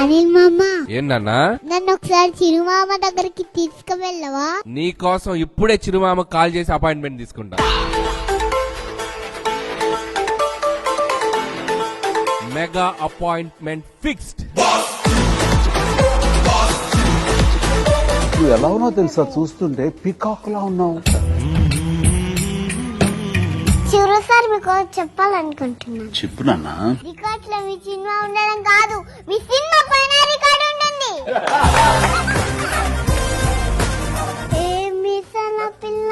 అనిల్ మామ, ఏంటన్నా? నన్ను ఒకసారి చిరుమామ దగ్గరికి తీసుకువెళ్ళవా? నీ కోసం ఇప్పుడే చిరుమామ కాల్ చేసి అపాయింట్మెంట్ తీసుకుంటా. Mega appointment fixed. నువ్వు ఎలా ఉన్నావు తెలుసా, చూస్తుంటే పికాక్ లా ఉన్నావు. చిరు సార్ మీకు చెప్పాలనుకుంటున్నాను. చెప్పు నాన్న. రికార్డ్ లో మీ సినిమా ఉండడం కాదు, మీ సినిమా పైన రికార్డ్ ఉంటుంది. ఏమి సన పిల్ల,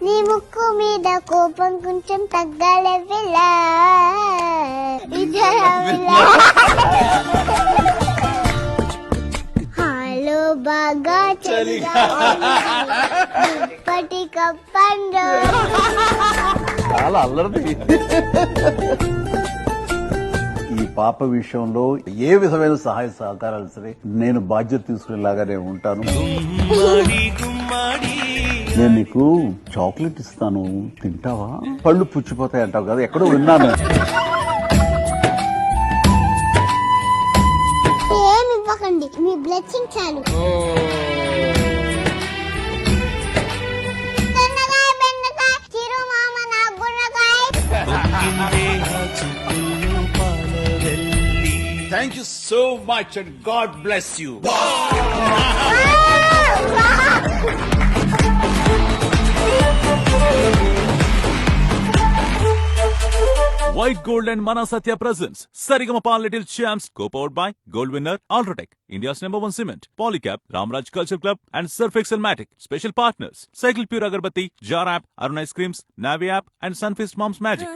నీ ముక్కు మీద కోపం కొంచెం తగ్గాలే పిల్ల. హలో బాగా చలిగా ఇప్పటి కప్పండు. చాలా అల్లరిది. ఈ పాప విషయంలో ఏ విధమైన సహాయ సహకారాలు సరే నేను బాధ్యత తీసుకునేలాగానే ఉంటాను. నేను నీకు చాక్లెట్ ఇస్తాను, తింటావా? పళ్ళు పుచ్చిపోతాయి అంటావు కదా, ఎక్కడో విన్నాను. ఏమి ఇవ్వకండి, మీ బ్లెస్సింగ్ చాలు. దొండకాయ, బెండకాయ, చిరు మామ నా గుర్రకాయ. Thank you so much and God bless you. White Gold and Mana Satya presents Sarigama Little Champs, co-powered by Gold Winner, Ultratech, India's #1 cement, Polycab, Ramraj Culture Club and Surf Excel Matic. Special partners, Cycle Pure Agarbatti, Jar App, Arun Ice Creams, Navi App and Sunfist Mom's Magic.